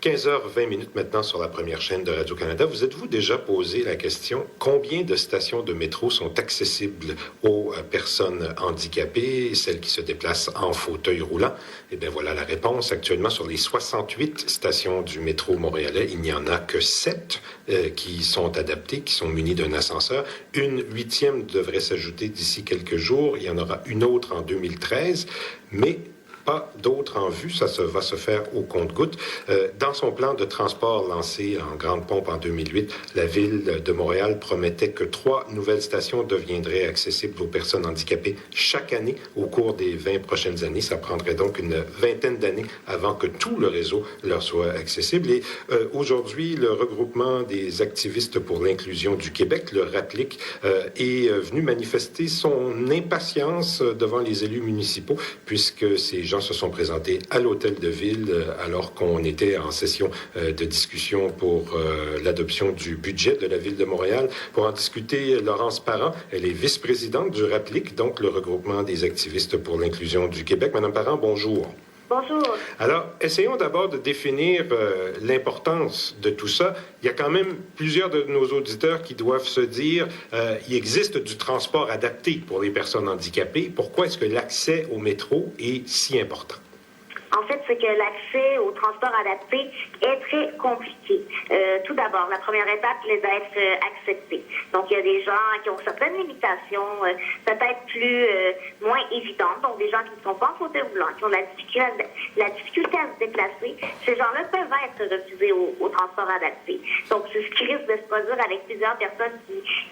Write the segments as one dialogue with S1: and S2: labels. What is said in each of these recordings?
S1: 15h20 maintenant sur la première chaîne de Radio-Canada. Vous êtes-vous déjà posé la question combien de stations de métro sont accessibles aux personnes handicapées, celles qui se déplacent en fauteuil roulant? Eh bien, voilà la réponse. Actuellement, sur les 68 stations du métro montréalais, il n'y en a que 7 qui sont adaptées, qui sont munies d'un ascenseur. Une 8e devrait s'ajouter d'ici quelques jours. Il y en aura une autre en 2013, mais pas d'autres en vue. Ça va se faire au compte-gouttes. Dans son plan de transport lancé en grande pompe en 2008, la Ville de Montréal promettait que 3 nouvelles stations deviendraient accessibles aux personnes handicapées chaque année au cours des 20 prochaines années. Ça prendrait donc une vingtaine d'années avant que tout le réseau leur soit accessible. Et aujourd'hui, le regroupement des activistes pour l'inclusion du Québec, le RAPLIC, est venu manifester son impatience devant les élus municipaux, puisque ces gens se sont présentés à l'hôtel de ville alors qu'on était en session de discussion pour l'adoption du budget de la Ville de Montréal. Pour en discuter, Laurence Parent, elle est vice-présidente du RAPLIC, donc le regroupement des activistes pour l'inclusion du Québec. Madame Parent, bonjour.
S2: Bonjour.
S1: Alors, essayons d'abord de définir l'importance de tout ça. Il y a quand même plusieurs de nos auditeurs qui doivent se dire il existe du transport adapté pour les personnes handicapées. Pourquoi est-ce que l'accès au métro est si important?
S2: En fait, c'est que l'accès au transport adapté est très compliqué. Tout d'abord, la première étape, c'est d'être accepté. Donc, il y a des gens qui ont certaines limitations, peut-être moins évidentes, donc des gens qui ne sont pas en fauteuil roulant, qui ont la difficulté à se déplacer. Ces gens-là peuvent être refusés au transport adapté. Donc, c'est ce qui risque de se produire avec plusieurs personnes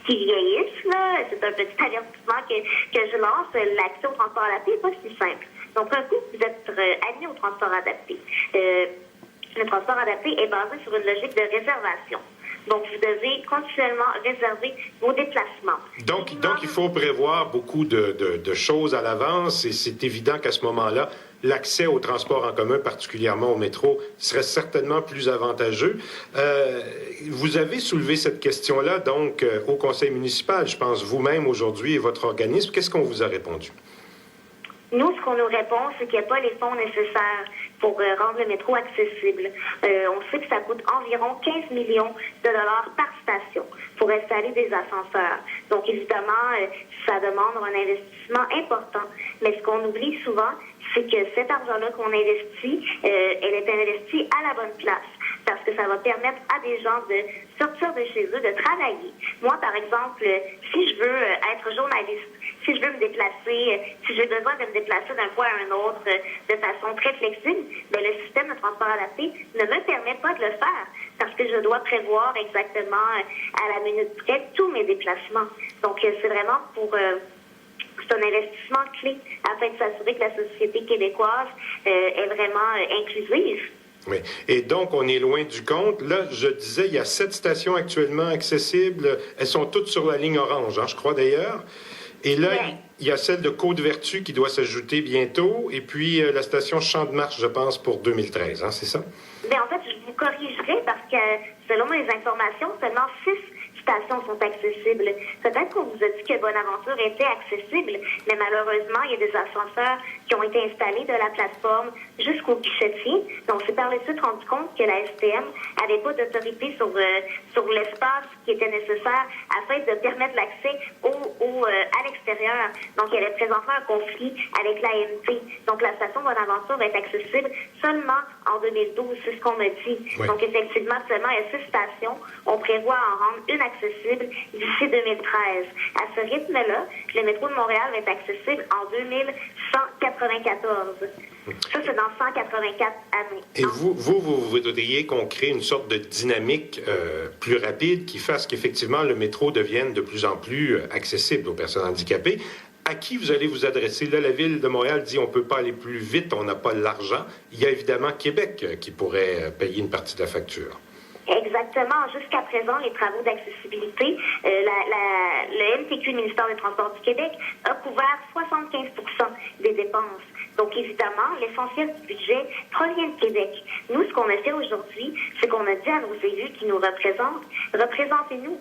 S2: qui vieillissent. Là. C'est un petit avertissement que je lance. L'accès au transport adapté n'est pas si simple. Donc, un coup, vous êtes admis au transport adapté. Le transport adapté est basé sur une logique de réservation. Donc, vous devez continuellement réserver vos déplacements.
S1: Donc il faut prévoir beaucoup de choses à l'avance et c'est évident qu'à ce moment-là, l'accès au transport en commun, particulièrement au métro, serait certainement plus avantageux. Vous avez soulevé cette question-là, donc, au conseil municipal, je pense, vous-même aujourd'hui et votre organisme. Qu'est-ce qu'on vous a répondu?
S2: Nous, ce qu'on nous répond, c'est qu'il n'y a pas les fonds nécessaires pour rendre le métro accessible. On sait que ça coûte environ 15 millions de dollars par station pour installer des ascenseurs. Donc, évidemment, ça demande un investissement important. Mais ce qu'on oublie souvent, c'est que cet argent-là qu'on investit, elle est investie à la bonne place. Parce que ça va permettre à des gens de sortir de chez eux, de travailler. Moi, par exemple, si je veux être journaliste, si je veux me déplacer, si j'ai besoin de me déplacer d'un point à un autre de façon très flexible, bien, le système de transport adapté ne me permet pas de le faire parce que je dois prévoir exactement à la minute près tous mes déplacements. Donc, c'est vraiment c'est un investissement clé afin de s'assurer que la société québécoise est vraiment inclusive.
S1: Oui. Et donc, on est loin du compte. Là, je disais, il y a 7 stations actuellement accessibles. Elles sont toutes sur la ligne orange, je crois d'ailleurs. Et là, il y a celle de Côte-Vertu qui doit s'ajouter bientôt. Et puis, la station Champ-de-Mars, je pense, pour 2013. C'est ça?
S2: Bien, en fait, je vous corrigerai parce que, selon mes informations, seulement 6 stations sont accessibles. Peut-être qu'on vous a dit que Bonaventure était accessible, mais malheureusement, il y a des ascenseurs qui ont été installés de la plateforme jusqu'au guichetier. Donc, c'est par la suite rendu compte que la STM n'avait pas d'autorité sur l'espace qui était nécessaire afin de permettre l'accès à l'extérieur. Donc, il y avait présentement un conflit avec l'AMT. Donc, la station Bonaventure va être accessible seulement en 2012, c'est ce qu'on me dit. Oui. Donc, effectivement, seulement il y a 6 stations. On prévoit en rendre une accessible d'ici 2013. À ce rythme-là, le métro de Montréal va être accessible en 2194. Ça, c'est dans 184 années.
S1: Et vous voudriez qu'on crée une sorte de dynamique plus rapide qui fasse qu'effectivement le métro devienne de plus en plus accessible aux personnes handicapées. À qui vous allez vous adresser? Là, la Ville de Montréal dit on ne peut pas aller plus vite, on n'a pas l'argent. Il y a évidemment Québec qui pourrait payer une partie de la facture.
S2: Exactement. Jusqu'à présent, les travaux d'accessibilité, le MTQ, le ministère des Transports du Québec, a couvert 75% des dépenses. Donc, évidemment, l'essentiel du budget provient de Québec. Nous, ce qu'on a fait aujourd'hui, c'est qu'on a dit à nos élus qui nous représentent, représentez-nous.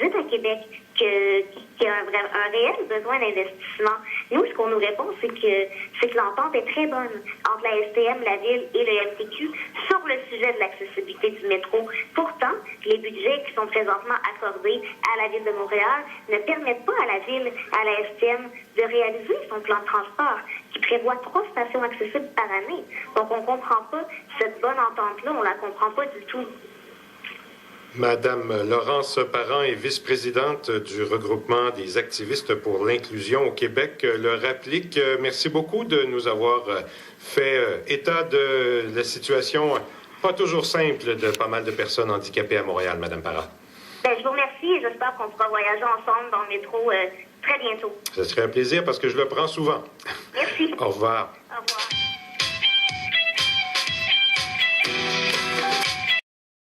S2: Dites à Québec qu'il y a un réel besoin d'investissement. Nous, ce qu'on nous répond, c'est que l'entente est très bonne entre la STM, la Ville et le MTQ sur le sujet de l'accessibilité du métro. Pourtant, les budgets qui sont présentement accordés à la Ville de Montréal ne permettent pas à la Ville, à la STM, de réaliser son plan de transport qui prévoit 3 stations accessibles par année. Donc, on ne comprend pas cette bonne entente-là, on ne la comprend pas du tout.
S1: Madame Laurence Parent est vice-présidente du regroupement des activistes pour l'inclusion au Québec. Le Rapplique, merci beaucoup de nous avoir fait état de la situation pas toujours simple de pas mal de personnes handicapées à Montréal, Madame Parent.
S2: Je vous remercie et j'espère qu'on pourra voyager ensemble dans le métro très bientôt.
S1: Ce serait un plaisir parce que je le prends souvent.
S2: Merci.
S1: Au revoir.
S2: Au revoir.